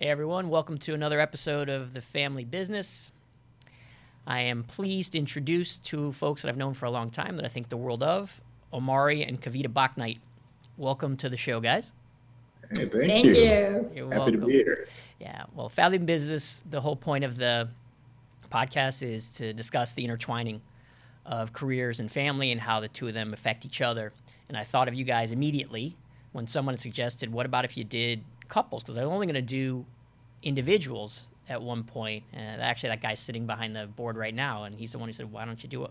Hey everyone, welcome to another episode of The Family Business. I am pleased to introduce two folks that I've known for a long time that I think the world of, Omari and Kavita Bouknight. Welcome to the show, guys. Hey, Thank you. You're Happy to welcome. be here. Yeah, well, Family Business, the whole point of the podcast is to discuss the intertwining of careers and family and how the two of them affect each other. And I thought of you guys immediately when someone suggested, what about if you did couples? Because I'm only going to do individuals at one point. And actually, that guy's sitting behind the board right now, and he's the one who said, why don't you do it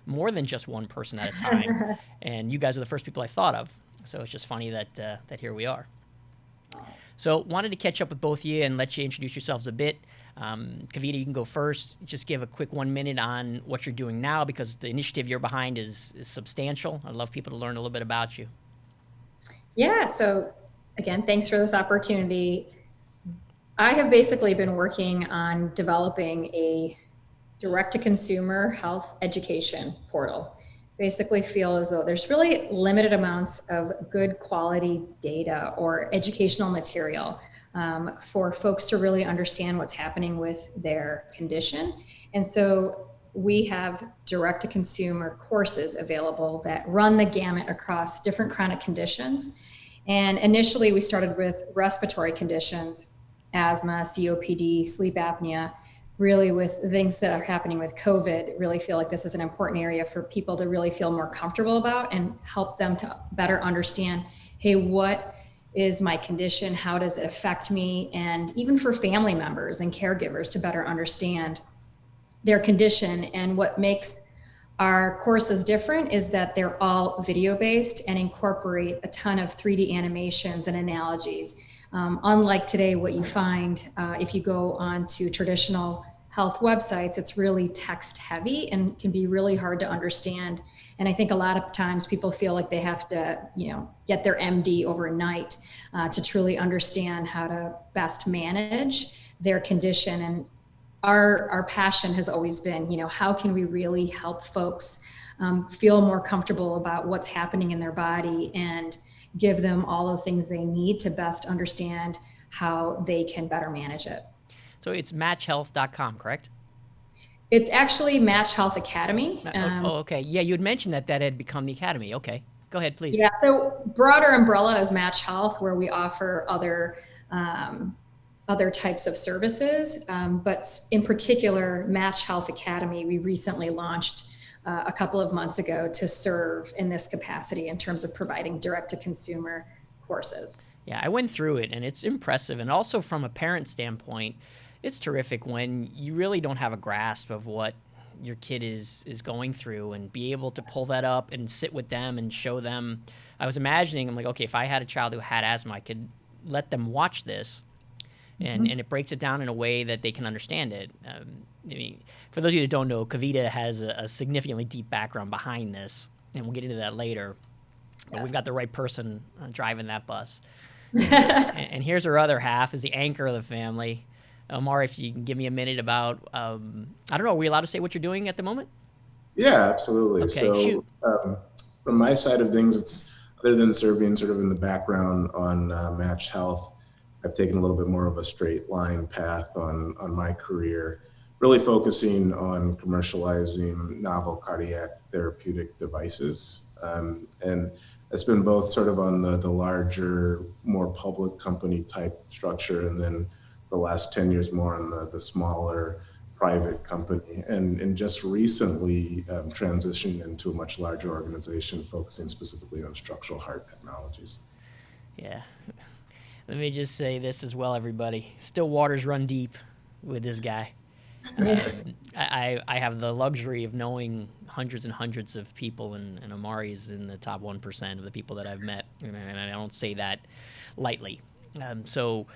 more than just one person at a time? And you guys are the first people I thought of. So it's just funny that here we are. So wanted to catch up with both of you and let you introduce yourselves a bit. Kavita, you can go first. Just give a quick 1 minute on what you're doing now, because the initiative you're behind is substantial. I'd love people to learn a little bit about you. Yeah, so again, thanks for this opportunity. I have basically been working on developing a direct-to-consumer health education portal. Basically feel as though there's really limited amounts of good quality data or educational material for folks to really understand what's happening with their condition. And so we have direct-to-consumer courses available that run the gamut across different chronic conditions. And initially we started with respiratory conditions, asthma, COPD, sleep apnea, really with things that are happening with COVID. Really feel like this is an important area for people to really feel more comfortable about and help them to better understand, hey, what is my condition? How does it affect me? And even for family members and caregivers to better understand their condition. And what makes our courses different is that they're all video-based and incorporate a ton of 3D animations and analogies. Unlike today, what you find if you go onto traditional health websites, it's really text heavy and can be really hard to understand. And I think a lot of times people feel like they have to, get their MD overnight to truly understand how to best manage their condition. And our passion has always been, how can we really help folks feel more comfortable about what's happening in their body and give them all the things they need to best understand how they can better manage it. So it's matchhealth.com, correct? It's actually Match Health Academy. Okay. Yeah, you had mentioned that had become the academy. Okay. Go ahead, please. Yeah, so broader umbrella is Match Health, where we offer other types of services. But in particular, Match Health Academy, we recently launched a couple of months ago to serve in this capacity in terms of providing direct-to-consumer courses. Yeah, I went through it, and it's impressive. And also from a parent standpoint, it's terrific when you really don't have a grasp of what your kid is going through and be able to pull that up and sit with them and show them. I was imagining, I'm like, okay, if I had a child who had asthma, I could let them watch this, and it breaks it down in a way that they can understand it. I mean, for those of you that don't know, Kavita has a significantly deep background behind this, and we'll get into that later. But we've got the right person driving that bus. And here's her other half, is the anchor of the family. Omari, if you can give me a minute about, I don't know, are we allowed to say what you're doing at the moment? Yeah, absolutely. Okay, shoot. From my side of things, it's other than serving sort of in the background on Match Health, I've taken a little bit more of a straight line path on my career, really focusing on commercializing novel cardiac therapeutic devices. And it's been both sort of on the larger, more public company type structure, and then the last 10 years more on the smaller private company. And just recently transitioned into a much larger organization focusing specifically on structural heart technologies. Yeah. Let me just say this as well, everybody. Still waters run deep with this guy. I have the luxury of knowing hundreds and hundreds of people, and Omari is in the top 1% of the people that I've met, and I don't say that lightly. So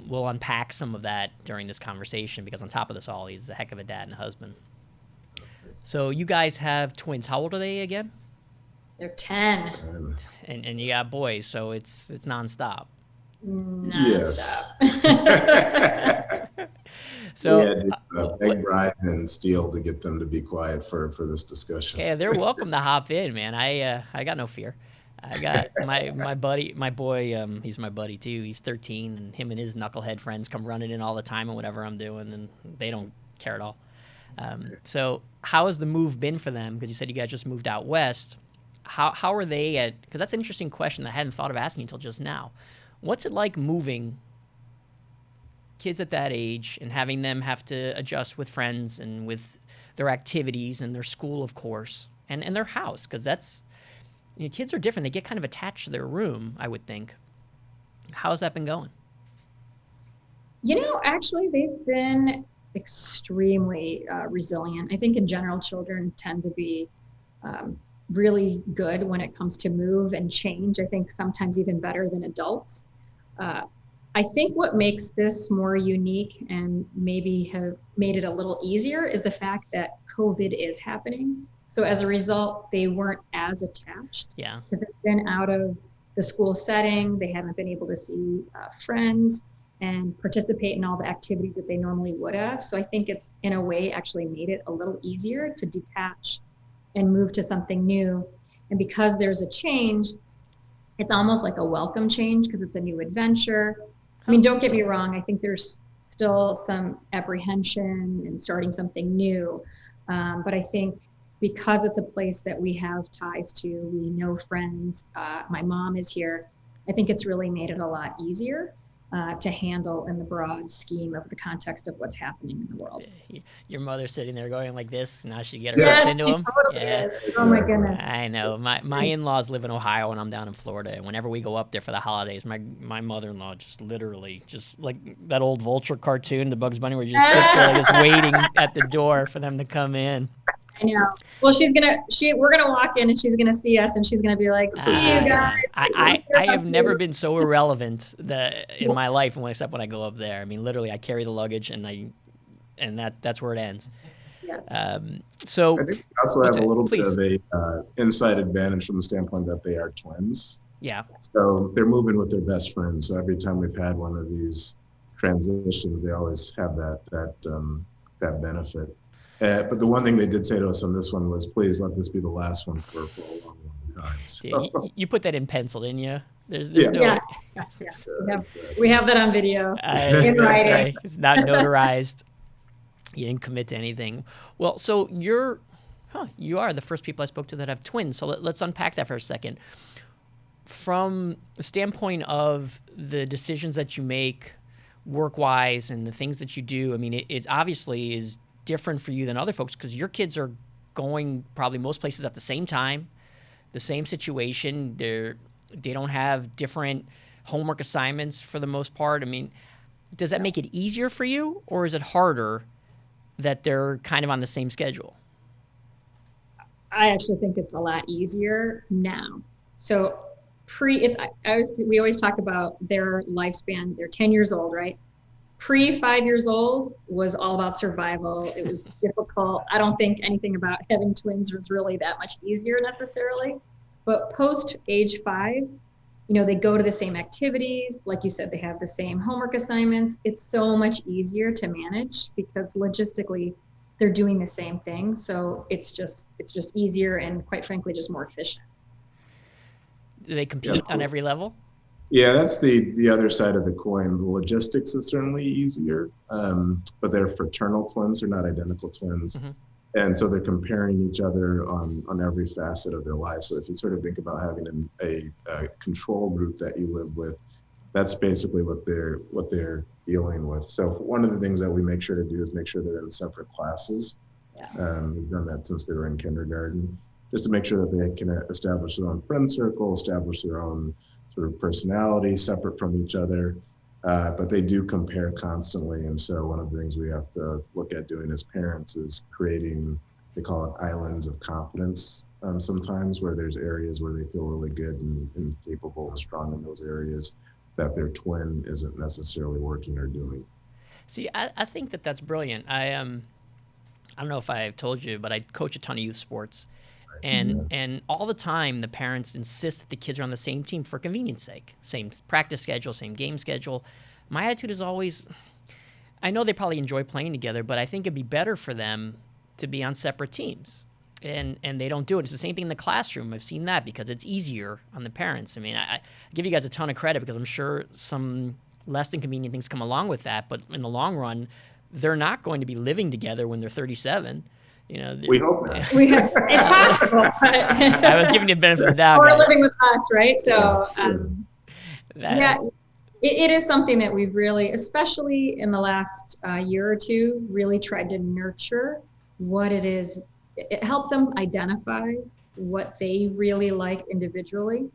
we'll unpack some of that during this conversation, because on top of this all, he's a heck of a dad and a husband. So you guys have twins. How old are they again? They're 10. And you got boys, so it's nonstop. Nonstop. Yes. So we had to beg, bribe, and steal to get them to be quiet for this discussion. Yeah, they're welcome to hop in, man. I got no fear. I got my buddy, my boy, he's my buddy too. He's 13, and him and his knucklehead friends come running in all the time and whatever I'm doing, and they don't care at all. So how has the move been for them? Because you said you guys just moved out west. How are they at, because that's an interesting question that I hadn't thought of asking until just now. What's it like moving kids at that age and having them have to adjust with friends and with their activities and their school, of course, and their house? Because that's, kids are different. They get kind of attached to their room, I would think. How's that been going? Actually, they've been extremely resilient. I think in general, children tend to be really good when it comes to move and change. I think sometimes even better than adults. I think what makes this more unique and maybe have made it a little easier is the fact that COVID is happening. So as a result, they weren't as attached. Yeah. Because they've been out of the school setting. They haven't been able to see friends and participate in all the activities that they normally would have. So I think it's, in a way, actually made it a little easier to detach and move to something new. And because there's a change, it's almost like a welcome change because it's a new adventure. I mean, don't get me wrong. I think there's still some apprehension in starting something new. But I think because it's a place that we have ties to, we know friends, my mom is here, I think it's really made it a lot easier to handle in the broad scheme of the context of what's happening in the world. Your mother sitting there going like this, now she get her hips into them. Totally is. Oh my goodness. I know. My in-laws live in Ohio and I'm down in Florida. And whenever we go up there for the holidays, my mother-in-law just literally, just like that old Vulture cartoon, the Bugs Bunny, where you just sits there just waiting at the door for them to come in. I know. Well, we're gonna walk in and she's gonna see us and she's gonna be like, "See you guys." I have never been so irrelevant in my life, except when I go up there. I mean, literally, I carry the luggage and that's where it ends. Yes. So I think we also have a little bit of a inside advantage from the standpoint that they are twins. Yeah. So they're moving with their best friends. So every time we've had one of these transitions, they always have that benefit. But the one thing they did say to us on this one was, please let this be the last one for a long, long time. So. Yeah, you put that in pencil, didn't you? There's Yeah. no... Yeah. We have that on video. In writing. It's not notarized. You didn't commit to anything. Well, so you are the first people I spoke to that have twins. So let's unpack that for a second. From the standpoint of the decisions that you make work-wise and the things that you do, I mean, it obviously is different for you than other folks because your kids are going probably most places at the same time, the same situation. They don't have different homework assignments for the most part. I mean, does that make it easier for you, or is it harder that they're kind of on the same schedule? I actually think it's a lot easier now. So we always talk about their lifespan. They're 10 years old, right? Pre 5 years old was all about survival. It was difficult. I don't think anything about having twins was really that much easier necessarily. But post age 5, they go to the same activities. Like you said, they have the same homework assignments. It's so much easier to manage because logistically they're doing the same thing. So it's just easier and quite frankly, just more efficient. Do they compete on every level? Yeah, that's the other side of the coin. The logistics is certainly easier, but they're fraternal twins. They're not identical twins. Mm-hmm. And so they're comparing each other on every facet of their life. So if you sort of think about having a control group that you live with, that's basically what they're dealing with. So one of the things that we make sure to do is make sure they're in separate classes. Yeah. We've done that since they were in kindergarten, just to make sure that they can establish their own friend circle, establish their own sort of personality separate from each other, but they do compare constantly. And so one of the things we have to look at doing as parents is creating, they call it islands of confidence sometimes, where there's areas where they feel really good and capable and strong in those areas that their twin isn't necessarily working or doing. See, I think that's brilliant. I don't know if I've told you, but I coach a ton of youth sports. And all the time, the parents insist that the kids are on the same team for convenience sake. Same practice schedule, same game schedule. My attitude is always, I know they probably enjoy playing together, but I think it'd be better for them to be on separate teams. and they don't do it. It's the same thing in the classroom. I've seen that because it's easier on the parents. I mean, I give you guys a ton of credit because I'm sure some less than convenient things come along with that. But in the long run, they're not going to be living together when they're 37. You know, We hope not. It's possible. But I was giving you the benefit of the doubt. or Guys. living with us, right? So, That- yeah, it is something that we've really, especially in the last year or two, really tried to nurture what it is. It helped them identify what they really like individually.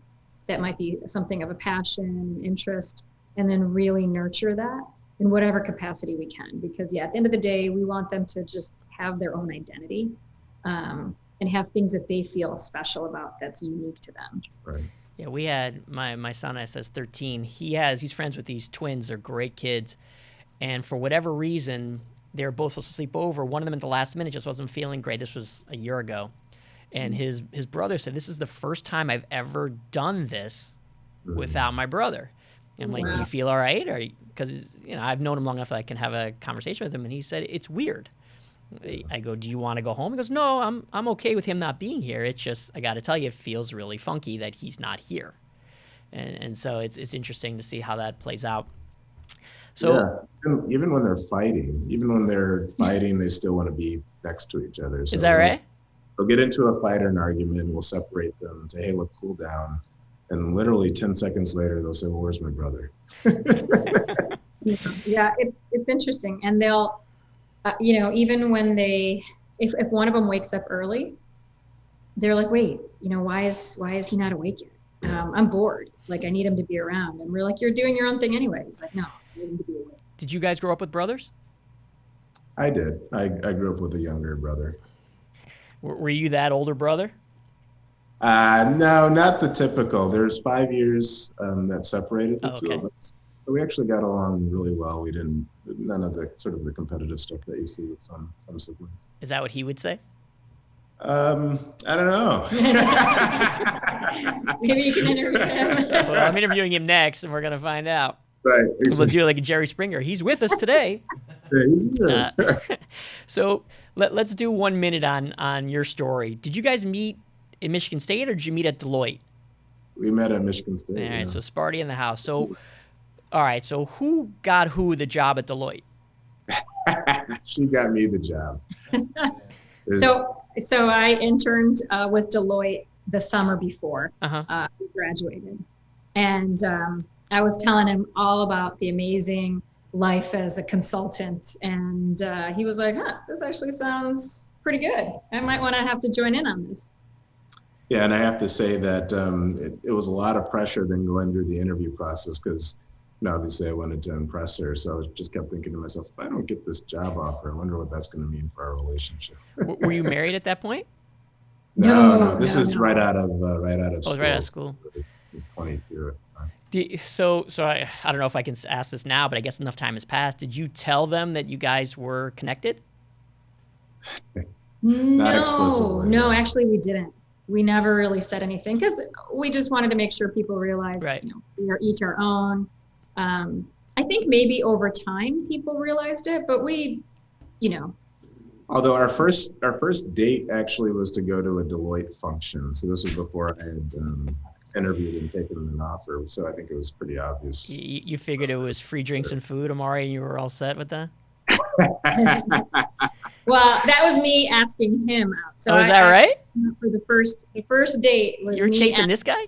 That might be something of a passion, interest, and then really nurture that in whatever capacity we can. Because at the end of the day, we want them to just have their own identity and have things that they feel special about that's unique to them. Right. Yeah, we had my son, I says 13. He's friends with these twins. They're great kids. And for whatever reason, they were both supposed to sleep over. One of them at the last minute just wasn't feeling great. This was a year ago. And his brother said, this is the first time I've ever done this without my brother. And I'm like, Wow. do you feel all right? Or because I've known him long enough that I can have a conversation with him. And he said, it's weird. I go, do you want to go home? He goes, no, I'm okay with him not being here. It's just, I got to tell you, it feels really funky that he's not here. And so it's interesting to see how that plays out. So yeah. Even when they're fighting, they still want to be next to each other. So is that right? They'll get into a fight or an argument, we'll separate them and say, hey, look, cool down. And literally 10 seconds later, they'll say, well, where's my brother? Yeah, it's interesting. And they'll, even when if one of them wakes up early, they're like, wait, why is he not awake yet? I'm bored. Like, I need him to be around. And we're like, you're doing your own thing anyway. He's like, no, I need him to be awake. Did you guys grow up with brothers? I did. I grew up with a younger brother. Were you that older brother? No, not the typical. There's 5 years that separated the two of us. So we actually got along really well. We didn't, none of the sort of the competitive stuff that you see with some siblings. Is that what he would say? I don't know. Maybe you can interview him. Well, I'm interviewing him next, and we're going to find out. Right. We'll Exactly. do it like a Jerry Springer. He's with us today. Yeah, he's good. So let's do 1 minute on your story. Did you guys meet in Michigan State, or did you meet at Deloitte? We met at Michigan State. All right, yeah. so Sparty in the house. So, all right, so who got who the job at Deloitte? She got me the job. So I interned with Deloitte the summer before we graduated. And I was telling him all about the amazing life as a consultant. And he was like, this actually sounds pretty good. I might want to have to join in on this. Yeah, and I have to say that it was a lot of pressure then going through the interview process because obviously I wanted to impress her. So I just kept thinking to myself, if I don't get this job offer, I wonder what that's going to mean for our relationship. Were you married at that point? No. This was no. right out of school. Oh, it was right out of school. 22. So I don't know if I can ask this now, but I guess enough time has passed. Did you tell them that you guys were connected? Not explicitly. No, actually we didn't. We never really said anything because we just wanted to make sure people realized we are each our own. I think maybe over time people realized it, but we. Although our first date actually was to go to a Deloitte function. So this was before I had interviewed and taken an offer. So I think it was pretty obvious. You figured it was free drinks and food, Omari, and you were all set with that? Well, that was me asking him out. So is that right? For the first date was You're me chasing this guy?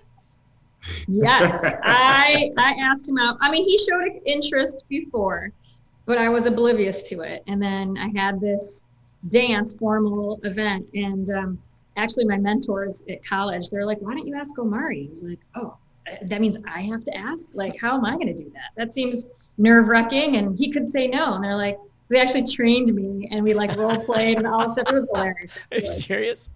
Yes, I asked him out. I mean, he showed interest before, but I was oblivious to it. And then I had this formal event, and actually my mentors at college, they're like, why don't you ask Omari? He was like, oh, that means I have to ask? Like, how am I going to do that? That seems nerve-wracking, and he could say no. And they're like, so they actually trained me, and we like role played and all stuff. It was hilarious. Are you serious?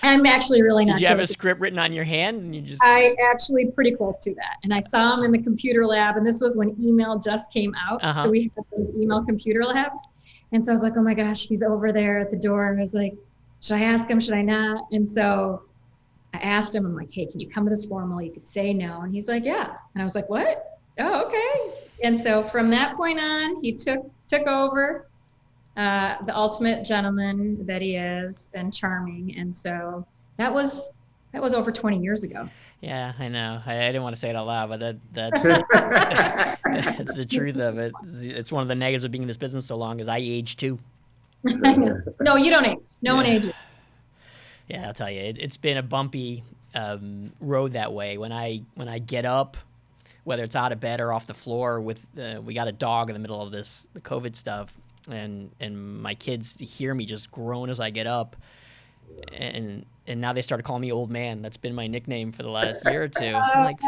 I'm actually really not Did you sure. have a script written on your hand and you just? I actually pretty close to that. And I saw him in the computer lab, and this was when email just came out. So we had those email computer labs. And so I was like, oh my gosh, he's over there at the door. And I was like, should I ask him? Should I not? And so I asked him, I'm like, hey, can you come to this formal? You could say no. And he's like, yeah. And I was like, what? Oh, okay. And so from that point on, he took over. the ultimate gentleman that he is, and charming. And so that was over 20 years ago. Yeah, I know. I didn't want to say it out loud, but that's that's the truth of it. It's one of the negatives of being in this business so long is I age too. I know. No, you don't age. No one ages. Yeah, I'll tell you, it's been a bumpy road that way. When I get up, whether it's out of bed or off the floor, with we got a dog in the middle of the COVID stuff, and my kids hear me just groan as I get up, and now they started calling me old man. That's been my nickname for the last year or two. I'm like,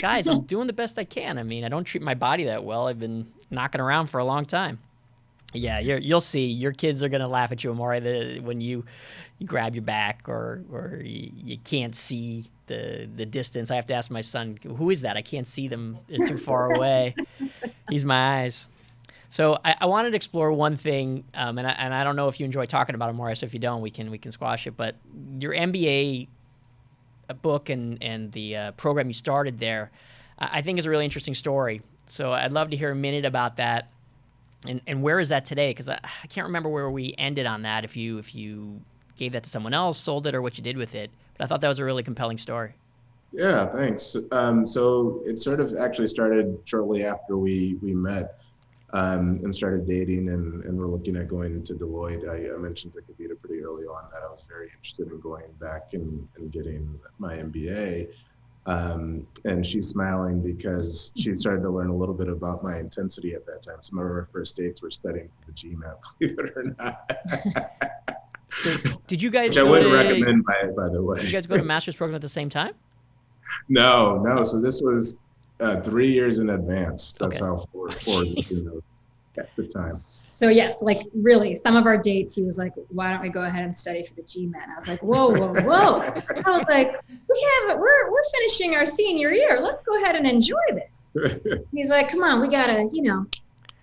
guys, I'm doing the best I can. I mean, I don't treat my body that well. I've been knocking around for a long time. Yeah, you'll see. Your kids are gonna laugh at you, Omari, when you grab your back or you can't see the distance. I have to ask my son, who is that? I can't see them. They're too far away. He's my eyes. So I wanted to explore one thing, and I don't know if you enjoy talking about it, Omari. So if you don't, we can squash it. But your MBA book and the program you started there, I think is a really interesting story. So I'd love to hear a minute about that. And where is that today? Because I can't remember where we ended on that. If you gave that to someone else, sold it, or what you did with it. But I thought that was a really compelling story. Yeah, thanks. So it sort of actually started shortly after we met and started dating, and we're looking at going to Deloitte. I mentioned to Kavita pretty early on that I was very interested in going back and getting my MBA. And she's smiling because she started to learn a little bit about my intensity at that time. Some of our first dates were studying for the GMAT, believe it or not. So did you guys Which I would recommend, by the way. Did you guys go to master's program at the same time? No. So this was 3 years in advance. That's how forward at the time. So yes, like really, some of our dates, he was like, "Why don't we go ahead and study for the GMAT?" I was like, "Whoa!" I was like, "We're finishing our senior year. Let's go ahead and enjoy this." He's like, "Come on, we gotta,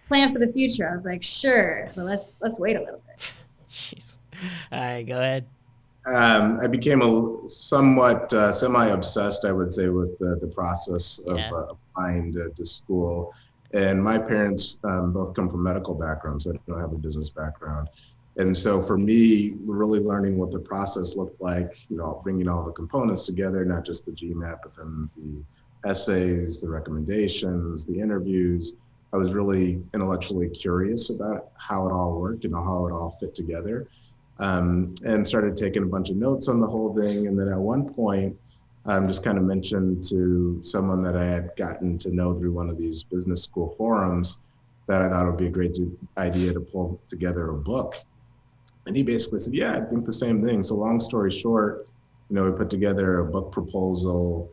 plan for the future." I was like, "Sure, but let's wait a little bit." Jeez. All right, go ahead. I became somewhat semi-obsessed, I would say, with the process of applying to school. And my parents both come from medical backgrounds, so I don't have a business background. And so for me, really learning what the process looked like, bringing all the components together, not just the GMAT, but then the essays, the recommendations, the interviews. I was really intellectually curious about how it all worked and how it all fit together. And started taking a bunch of notes on the whole thing. And then at one point, just kind of mentioned to someone that I had gotten to know through one of these business school forums that I thought it would be a great idea to pull together a book. And he basically said, "Yeah, I think the same thing." So long story short, we put together a book proposal.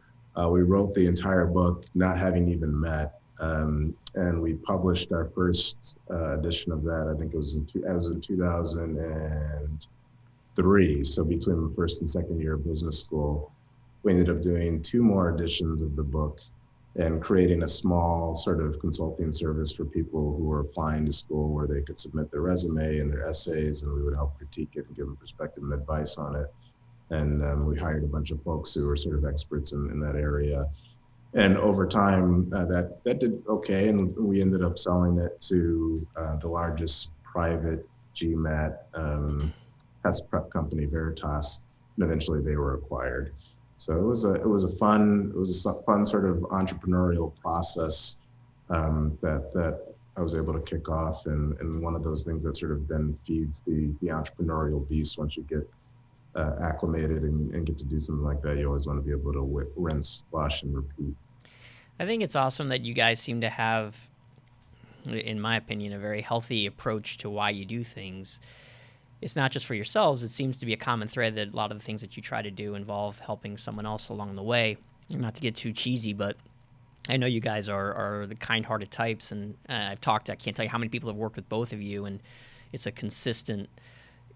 We wrote the entire book, not having even met. And we published our first edition of that. I think it was in 2003. So between the first and second year of business school, we ended up doing 2 more editions of the book and creating a small sort of consulting service for people who were applying to school, where they could submit their resume and their essays, and we would help critique it and give them perspective and advice on it. And we hired a bunch of folks who were sort of experts in that area. And over time, that did okay, and we ended up selling it to the largest private GMAT test prep company, Veritas, and eventually they were acquired. So it was a fun sort of entrepreneurial process that I was able to kick off, and one of those things that sort of then feeds the entrepreneurial beast. Once you get acclimated and get to do something like that, you always want to be able to rinse, wash, and repeat. I think it's awesome that you guys seem to have, in my opinion, a very healthy approach to why you do things. It's not just for yourselves. It seems to be a common thread that a lot of the things that you try to do involve helping someone else along the way. Not to get too cheesy, but I know you guys are the kind-hearted types, and I can't tell you how many people have worked with both of you, and it's a consistent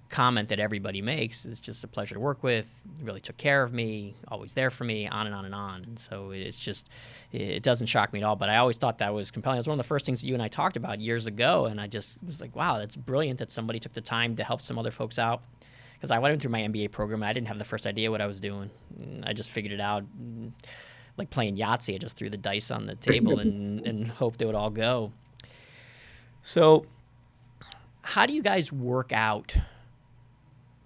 comment that everybody makes. It's just a pleasure to work with. You really took care of me, always there for me, on and on and on. And so it doesn't shock me at all, but I always thought that was compelling. It was one of the first things that you and I talked about years ago, and I just was like, wow, that's brilliant that somebody took the time to help some other folks out. Because I went through my MBA program, and I didn't have the first idea what I was doing. I just figured it out like playing Yahtzee. I just threw the dice on the table and hoped it would all go. So how do you guys work out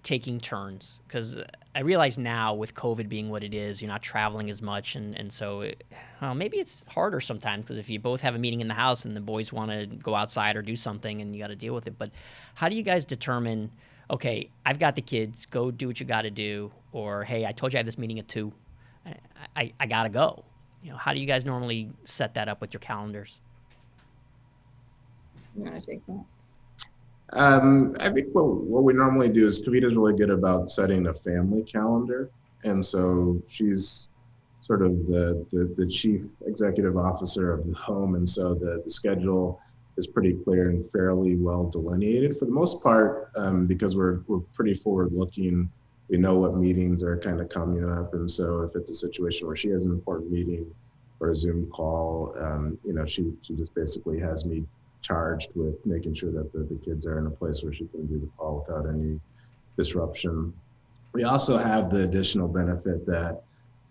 taking turns? Because I realize now with COVID being what it is, you're not traveling as much. And so maybe it's harder sometimes because if you both have a meeting in the house and the boys want to go outside or do something and you got to deal with it. But how do you guys determine, okay, I've got the kids, go do what you got to do. Or, hey, I told you I have this meeting at 2. I got to go. How do you guys normally set that up with your calendars? You want to take that? I think what we normally do is Kavita's really good about setting a family calendar. And so she's sort of the chief executive officer of the home. And so the schedule is pretty clear and fairly well delineated for the most part, because we're pretty forward looking. We know what meetings are kind of coming up. And so if it's a situation where she has an important meeting or a Zoom call, she just basically has me charged with making sure that the kids are in a place where she can do the call without any disruption. We also have the additional benefit that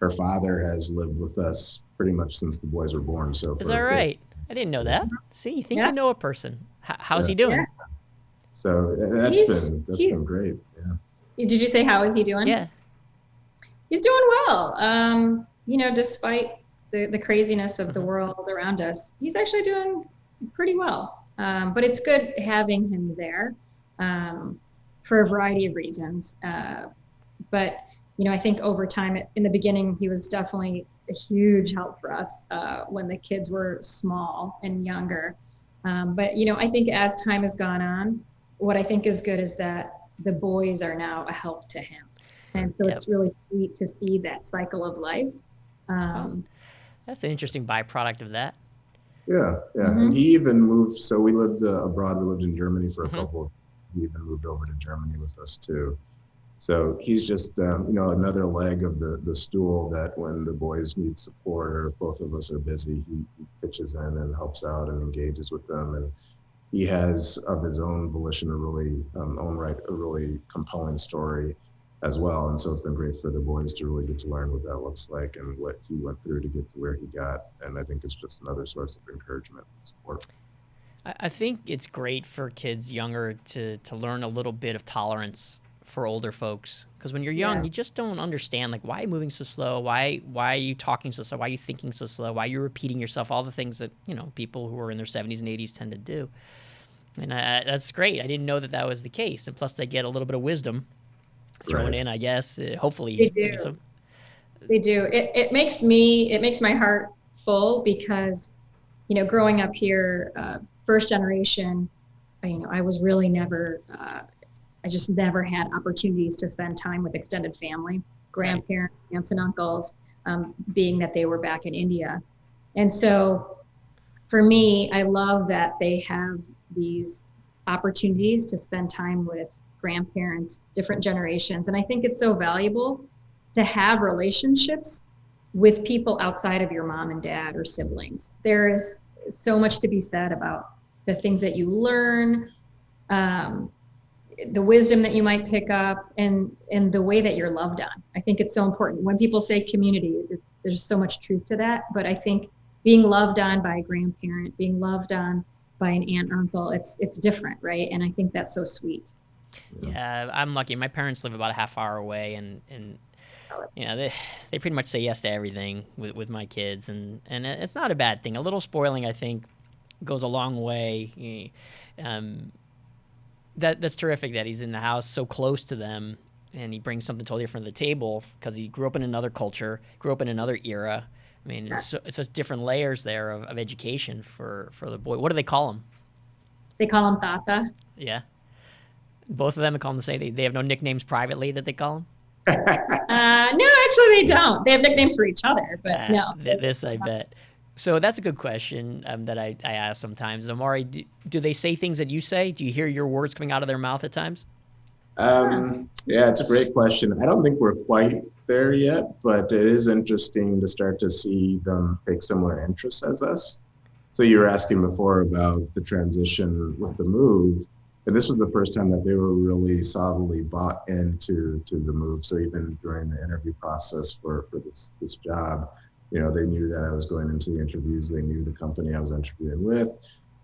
her father has lived with us pretty much since the boys were born. So is that right? I didn't know that. See, you think you know a person. How's he doing? Yeah. So that's been great. Yeah. Did you say how is he doing? Yeah. He's doing well. Despite the craziness of the world around us, he's actually doing pretty well. But it's good having him there for a variety of reasons. But I think over time, in the beginning, he was definitely a huge help for us when the kids were small and younger. But I think as time has gone on, what I think is good is that the boys are now a help to him. And so It's really sweet to see that cycle of life. That's an interesting byproduct of that. Yeah. Mm-hmm. And he even moved. So we lived abroad. We lived in Germany for a couple. He even moved over to Germany with us too. So he's just, another leg of the stool that when the boys need support or if both of us are busy, he pitches in and helps out and engages with them. And he has, of his own volition, a really compelling story as well. And so it's been great for the boys to really get to learn what that looks like and what he went through to get to where he got. And I think it's just another source of encouragement and support. I think it's great for kids younger to learn a little bit of tolerance for older folks. Because when you're young, you just don't understand, like, why are you moving so slow? Why are you talking so slow? Why are you thinking so slow? Why are you repeating yourself? All the things that, people who are in their 70s and 80s tend to do. And that's great. I didn't know that was the case. And plus, they get a little bit of wisdom thrown in, I guess. Hopefully. They do. They do. It makes my heart full because, growing up here, first generation, I was really never, I just never had opportunities to spend time with extended family, grandparents, aunts and uncles, being that they were back in India. And so for me, I love that they have these opportunities to spend time with grandparents, different generations. And I think it's so valuable to have relationships with people outside of your mom and dad or siblings. There is so much to be said about the things that you learn, the wisdom that you might pick up, and the way that you're loved on. I think it's so important. When people say community, there's so much truth to that. But I think being loved on by a grandparent, being loved on by an aunt or uncle, it's different, right? And I think that's so sweet. Yeah, I'm lucky. My parents live about a half hour away, and they pretty much say yes to everything with my kids, and it's not a bad thing. A little spoiling, I think, goes a long way. That's terrific that he's in the house so close to them, and he brings something totally different to the table because he grew up in another culture, grew up in another era. I mean, it's just different layers there of education for the boy. What do they call him? They call him Tata. Yeah. Both of them call him the same. They have no nicknames privately that they call him? No, actually they don't. They have nicknames for each other, but no. This I bet. So that's a good question that I ask sometimes. Omari, do they say things that you say? Do you hear your words coming out of their mouth at times? Yeah, it's a great question. I don't think we're quite there yet, but it is interesting to start to see them take similar interests as us. So you were asking before about the transition with the move, and this was the first time that they were really solidly bought into the move. So even during the interview process for this job, they knew that I was going into the interviews. They knew the company I was interviewing with.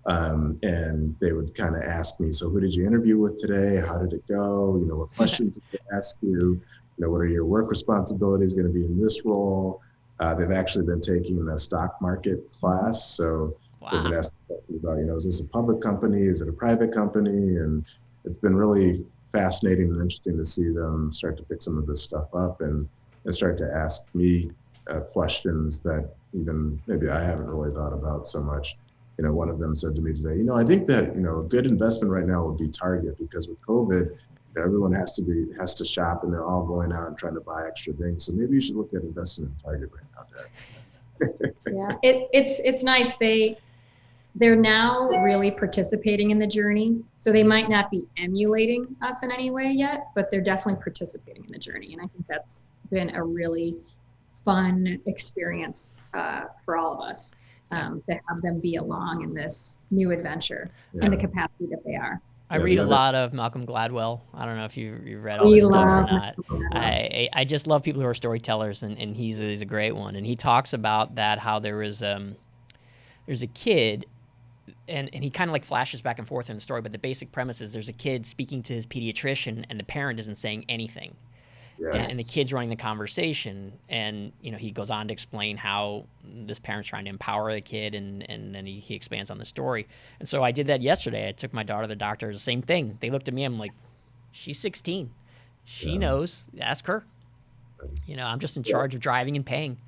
And they would kind of ask me, so who did you interview with today? How did it go? What questions did they ask you? What are your work responsibilities going to be in this role? They've actually been taking a stock market class. So they've been asking questions about, is this a public company? Is it a private company? And it's been really fascinating and interesting to see them start to pick some of this stuff up and start to ask me questions that even maybe I haven't really thought about so much. One of them said to me today, I think that, a good investment right now would be Target, because with COVID, everyone has to shop and they're all going out and trying to buy extra things. So maybe you should look at investing in Target right now, Dad. Yeah, it's nice. They're now really participating in the journey. So they might not be emulating us in any way yet, but they're definitely participating in the journey. And I think that's been a really fun experience for all of us. To have them be along in this new adventure in the capacity that they are. I read a lot of Malcolm Gladwell. I don't know if you've read all this stuff or not. I just love people who are storytellers, and he's a great one. And he talks about that, how there's a kid, and he kind of like flashes back and forth in the story, but the basic premise is there's a kid speaking to his pediatrician, and the parent isn't saying anything. Yes. And the kid's running the conversation, and he goes on to explain how this parent's trying to empower the kid, and then he expands on the story. And so I did that yesterday. I took my daughter to the doctor. The same thing. They looked at me. I'm like, she's 16. She knows. Ask her. I'm just in charge of driving and paying.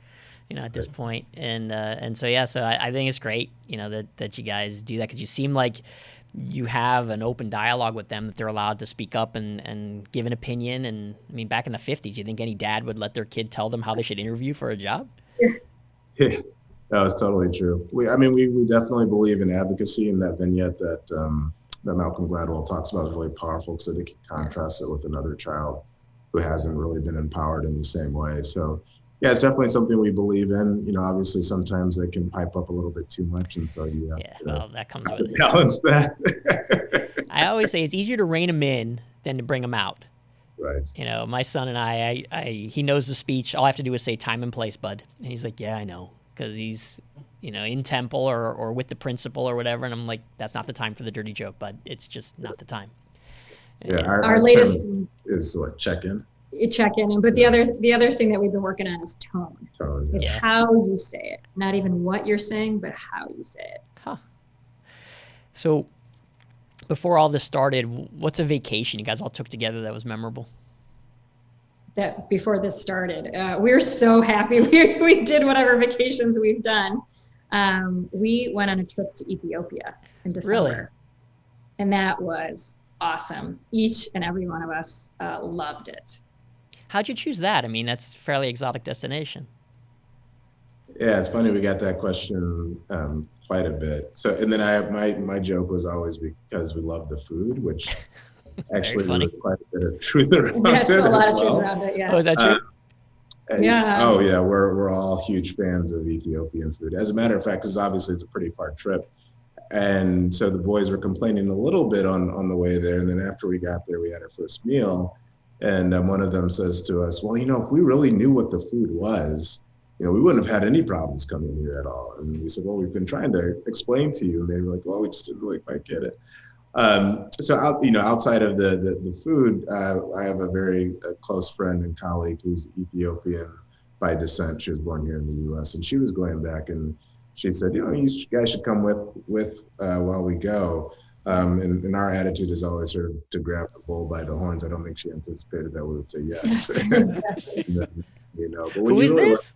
At this point. And so I think it's great. That you guys do that, because you seem like you have an open dialogue with them, that they're allowed to speak up and give an opinion. And I mean, back in the 50s, you think any dad would let their kid tell them how they should interview for a job? Yeah, that's totally true. We definitely believe in advocacy, and that vignette that Malcolm Gladwell talks about is really powerful, because I think he contrasts it with another child who hasn't really been empowered in the same way. So yeah, it's definitely something we believe in. Obviously sometimes they can pipe up a little bit too much, and so you have to that comes with it. Balance that. I always say it's easier to rein them in than to bring them out. Right. My son and I he knows the speech. All I have to do is say time and place, bud. And he's like, yeah, I know. Because he's, in temple or with the principal or whatever. And I'm like, that's not the time for the dirty joke, bud. It's just not the time. Yeah, our latest is what, check-in. Check in, but the other thing that we've been working on is tone. It's how you say it, not even what you're saying, but how you say it. Huh. So before all this started, what's a vacation you guys all took together that was memorable? That before this started, we're so happy we did whatever vacations we've done. We went on a trip to Ethiopia in December. Really? And that was awesome. Each and every one of us loved it. How'd you choose that? I mean, that's a fairly exotic destination. Yeah, it's funny. We got that question quite a bit. So, and then my joke was always because we love the food, which actually there was quite a bit of truth around it. A lot of truth around it. Yeah. Oh, is that true? Yeah. Oh yeah, we're all huge fans of Ethiopian food. As a matter of fact, because obviously it's a pretty far trip. And so the boys were complaining a little bit on the way there. And then after we got there, we had our first meal. And one of them says to us, well, if we really knew what the food was, we wouldn't have had any problems coming here at all. And we said, well, we've been trying to explain to you. And they were like, well, we just didn't really quite get it. So outside of the food, I have a very close friend and colleague who's Ethiopian by descent. She was born here in the U.S. And she was going back, and she said, you guys should come with while we go. And our attitude is always sort of to grab the bull by the horns. I don't think she anticipated that we would say yes. Exactly. But who is this?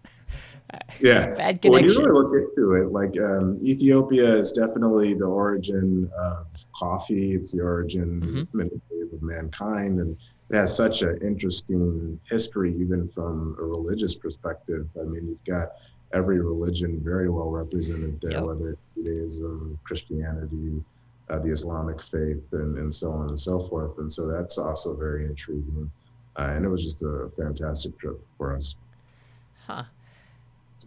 Yeah. Bad connection. When you really look into it, like Ethiopia is definitely the origin of coffee. It's the origin of mankind, and it has such an interesting history, even from a religious perspective. I mean, you've got every religion very well represented there, whether it's Judaism, Christianity, the Islamic faith, and so on and so forth. And so that's also very intriguing. And it was just a fantastic trip for us. Huh.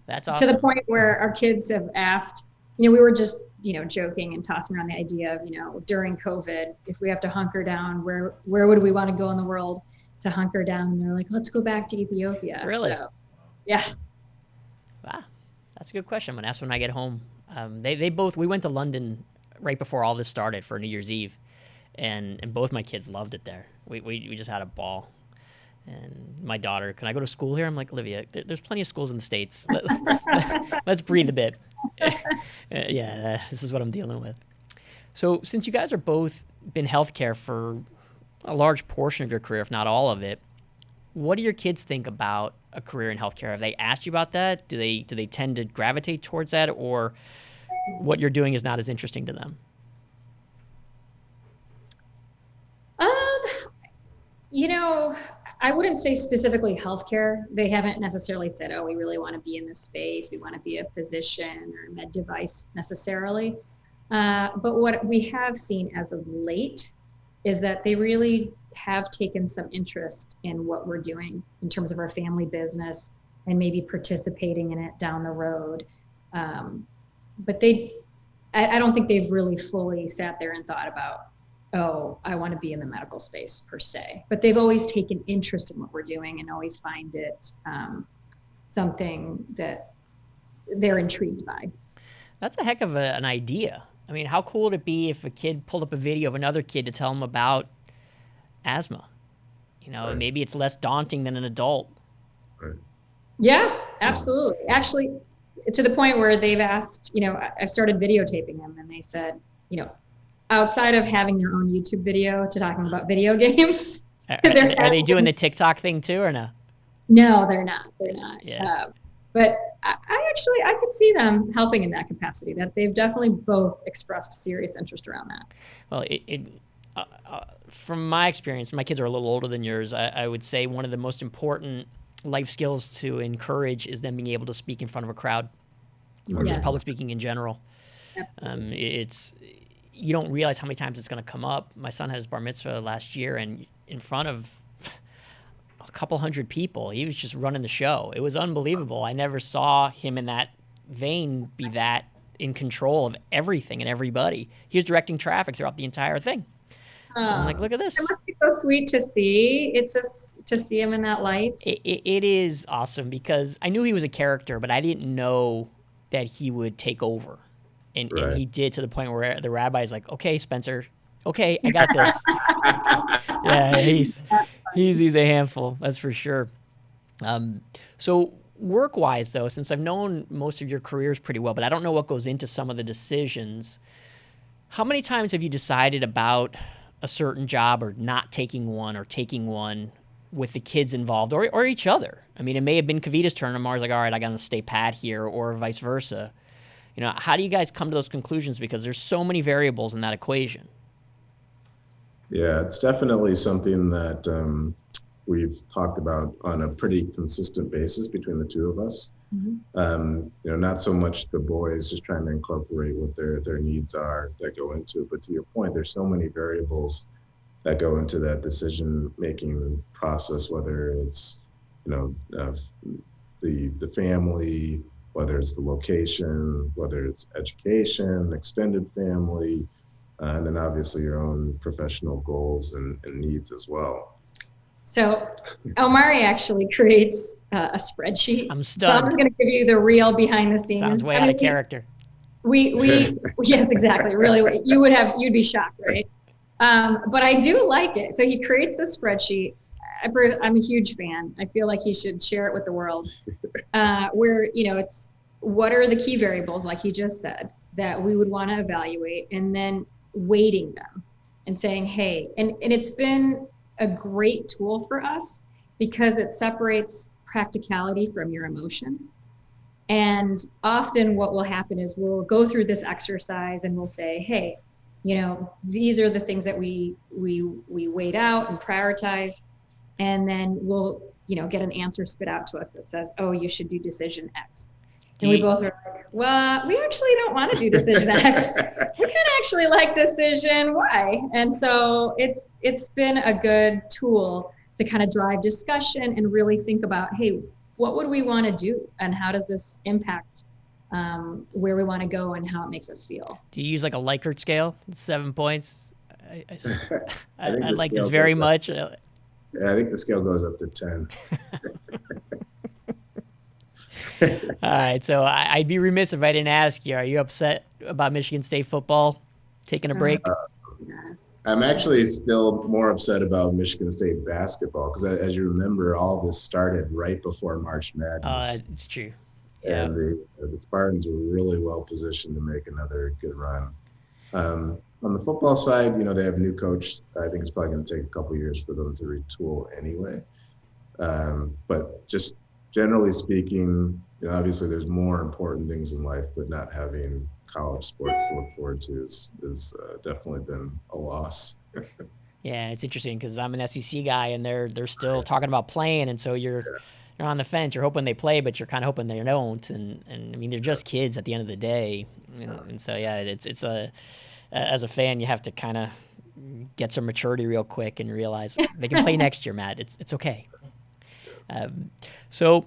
That's awesome. To the point where our kids have asked, we were just, joking and tossing around the idea of, during COVID, if we have to hunker down, where would we want to go in the world to hunker down? And they're like, let's go back to Ethiopia. Really? So, yeah. Wow. That's a good question. I'm going to ask when I get home. We went to London right before all this started for New Year's Eve, and both my kids loved it there. We just had a ball. And my daughter, can I go to school here? I'm like, Olivia, there's plenty of schools in the States. Let's breathe a bit. This is what I'm dealing with. So since you guys are both been healthcare for a large portion of your career, if not all of it, what do your kids think about a career in healthcare? Have they asked you about that? Do they tend to gravitate towards that, or what you're doing is not as interesting to them? I wouldn't say specifically healthcare. They haven't necessarily said, oh, we really want to be in this space. We want to be a physician or a med device necessarily. But what we have seen as of late is that they really have taken some interest in what we're doing in terms of our family business and maybe participating in it down the road. But I don't think they've really fully sat there and thought about, oh, I want to be in the medical space per se. But they've always taken interest in what we're doing and always find it something that they're intrigued by. That's a heck of an idea. I mean, how cool would it be if a kid pulled up a video of another kid to tell them about asthma? Right. Maybe it's less daunting than an adult. Right. Yeah, absolutely. Actually, to the point where they've asked, I've started videotaping them, and they said, outside of having their own YouTube video to talking about video games. Are they doing the TikTok thing too, or no? No, they're not. They're not. Yeah. But I could see them helping in that capacity, that they've definitely both expressed serious interest around that. Well, from my experience, my kids are a little older than yours, I would say one of the most important life skills to encourage is them being able to speak in front of a crowd, or just public speaking in general. Absolutely. You don't realize how many times it's going to come up. My son had his bar mitzvah last year, and in front of a couple hundred people, he was just running the show. It was unbelievable. I never saw him in that vein be that in control of everything and everybody. He was directing traffic throughout the entire thing. I'm like, look at this. It must be so sweet to see. It's just to see him in that light. It is awesome, because I knew he was a character, but I didn't know that he would take over. And he did, to the point where the rabbi's like, okay, Spencer, okay, I got this. Yeah, he's a handful, that's for sure. So work-wise, though, since I've known most of your careers pretty well, but I don't know what goes into some of the decisions, how many times have you decided about a certain job or not taking one, or taking one with the kids involved, or each other? I mean, it may have been Kavita's turn, and Omari's like, all right, I got to stay pat here, or vice versa. How do you guys come to those conclusions? Because there's so many variables in that equation. Yeah, it's definitely something that we've talked about on a pretty consistent basis between the two of us. Mm-hmm. Not so much the boys just trying to incorporate what their needs are that go into it, but to your point, there's so many variables that go into that decision-making process, whether it's, the family, whether it's the location, whether it's education, extended family, and then obviously your own professional goals and needs as well. So Omari actually creates a spreadsheet. I'm stunned. So I'm going to give you the real behind the scenes. Sounds way out of character. We yes, exactly. Really, you'd be shocked, right? But I do like it. So he creates this spreadsheet. I'm a huge fan. I feel like he should share it with the world. Where it's what are the key variables, like he just said, that we would want to evaluate, and then weighting them and saying, hey, and it's been a great tool for us because it separates practicality from your emotion. And often what will happen is we'll go through this exercise and we'll say, hey, these are the things that we weighed out and prioritize. And then we'll, get an answer spit out to us that says, oh, you should do decision X. And we both are like, well, we actually don't want to do decision X. We kind of actually like decision Y. And so it's been a good tool to kind of drive discussion and really think about, hey, what would we want to do? And how does this impact where we want to go and how it makes us feel? Do you use like a Likert scale, 7 points? I like this very much. Yeah, I think the scale goes up to 10. All right, so I'd be remiss if I didn't ask you, are you upset about Michigan State football Taking a break? Yes. I'm actually still more upset about Michigan State basketball because, as you remember, all this started right before March Madness. It's true. Yeah. And the Spartans were really well positioned to make another good run. On the football side, they have a new coach. I think it's probably going to take a couple years for them to retool anyway. But just generally speaking, obviously there's more important things in life, but not having college sports to look forward to is definitely been a loss. Yeah, it's interesting because I'm an SEC guy, and they're still talking about playing, and so you're on the fence. You're hoping they play, but you're kind of hoping they don't. And I mean, they're just kids at the end of the day, and so yeah, it's as a fan, you have to kind of get some maturity real quick and realize they can play next year, Matt. It's okay. So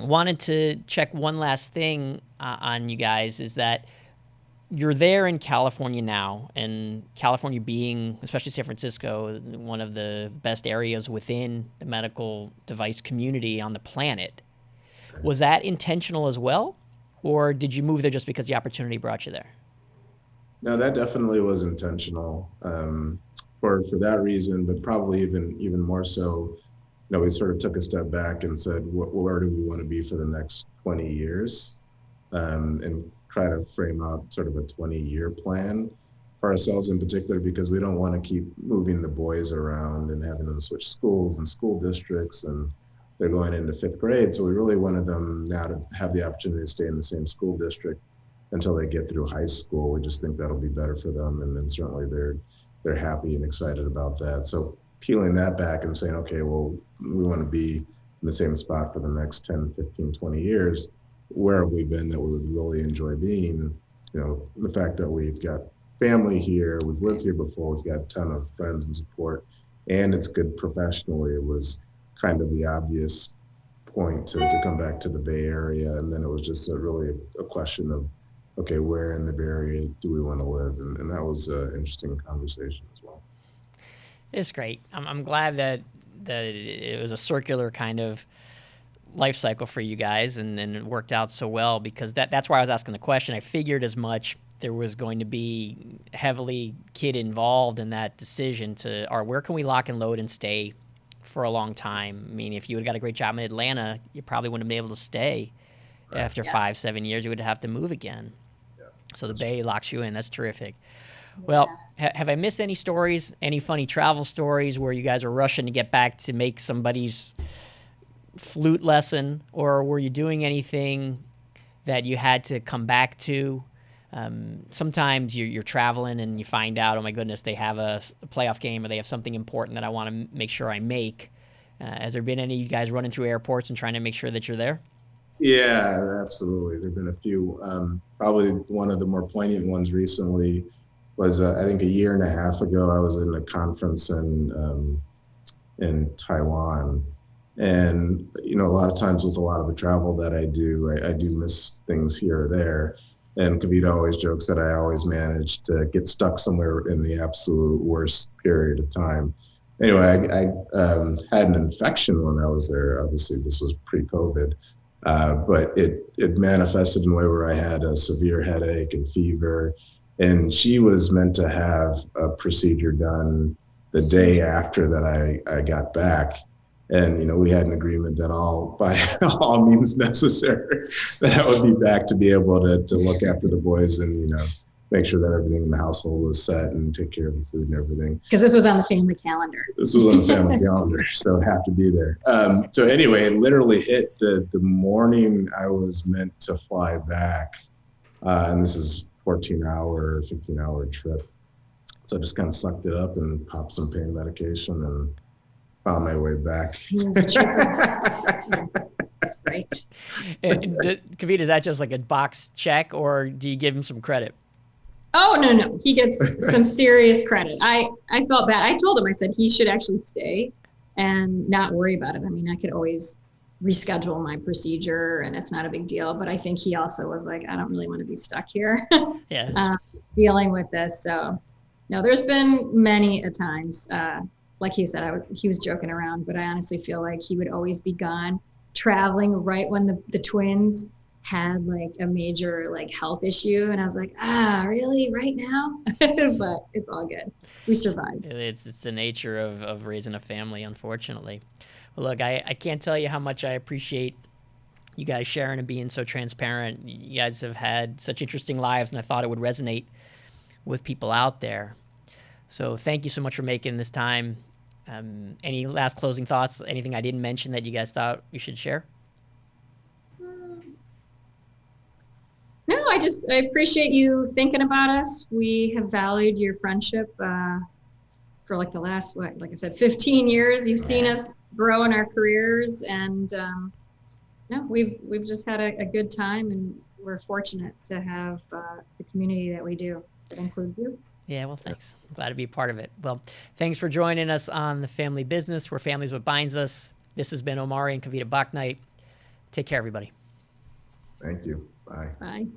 wanted to check one last thing on you guys is that you're there in California now, and California being, especially San Francisco, one of the best areas within the medical device community on the planet. Was that intentional as well, or did you move there just because the opportunity brought you there? No, that definitely was intentional for that reason, but probably even more so. We sort of took a step back and said, where do we want to be for the next 20 years? And try to frame out sort of a 20-year plan for ourselves in particular, because we don't want to keep moving the boys around and having them switch schools and school districts, and they're going into 5th grade. So we really wanted them now to have the opportunity to stay in the same school district until they get through high school. We just think that'll be better for them. And then certainly they're happy and excited about that. So peeling that back and saying, okay, well, we want to be in the same spot for the next 10, 15, 20 years. Where have we been that we would really enjoy being? The fact that we've got family here, we've lived here before, we've got a ton of friends and support, and it's good professionally. It was kind of the obvious point to come back to the Bay Area. And then it was just really a question of, okay, where in the Bay Area do we want to live? And that was an interesting conversation as well. It's great. I'm glad that it was a circular kind of life cycle for you guys, and it worked out so well, because that's why I was asking the question. I figured as much. There was going to be heavily kid involved in that decision or where can we lock and load and stay for a long time? I mean, if you had got a great job in Atlanta, you probably wouldn't have been able to stay after 5-7 years. You would have to move again. Yeah, so the Bay locks you in. That's terrific. Well, have I missed any stories, any funny travel stories where you guys are rushing to get back to make somebody's flute lesson, or were you doing anything that you had to come back to? Sometimes you're traveling and you find out, oh my goodness, they have a playoff game, or they have something important that I want to make sure I make. Has there been any of you guys running through airports and trying to make sure that you're there? Yeah, absolutely. There've been a few. Probably one of the more poignant ones recently was I think a year and a half ago. I was in a conference in Taiwan, and a lot of times with a lot of the travel that I do miss things here or there. And Kavita always jokes that I always manage to get stuck somewhere in the absolute worst period of time. Anyway, I had an infection when I was there. Obviously, this was pre-COVID, but it manifested in a way where I had a severe headache and fever. And she was meant to have a procedure done the day after that I got back. And, we had an agreement that by all means necessary, that I would be back to be able to look after the boys and, make sure that everything in the household was set and take care of the food and everything. Because this was on the family calendar. This was on the family calendar, so I have to be there. So anyway, it literally hit the morning I was meant to fly back. And this is 14-hour, 15-hour trip. So I just kind of sucked it up and popped some pain medication and found my way back. He was a trooper. Yes, that's great. Kavita, is that just like a box check, or do you give him some credit? Oh, no. He gets some serious credit. I felt bad. I told him, I said he should actually stay and not worry about it. I mean, I could always reschedule my procedure and it's not a big deal. But I think he also was like, I don't really want to be stuck here dealing with this. So, no, there's been many a times. Like he said, he was joking around, but I honestly feel like he would always be gone, traveling right when the twins had like a major like health issue, and I was like, really, right now? But it's all good. We survived. It's the nature of raising a family, unfortunately. Well, look, I can't tell you how much I appreciate you guys sharing and being so transparent. You guys have had such interesting lives, and I thought it would resonate with people out there. So thank you so much for making this time. Any last closing thoughts? Anything I didn't mention that you guys thought we should share? No, I appreciate you thinking about us. We have valued your friendship for like the last, like I said, 15 years. You've seen us grow in our careers, and no, we've just had a good time, and we're fortunate to have the community that we do that includes you. Yeah, well, thanks. I'm glad to be a part of it. Well, thanks for joining us on The Family Business, where family is what binds us. This has been Omari and Kavita Bouknight. Take care, everybody. Thank you. Bye. Bye.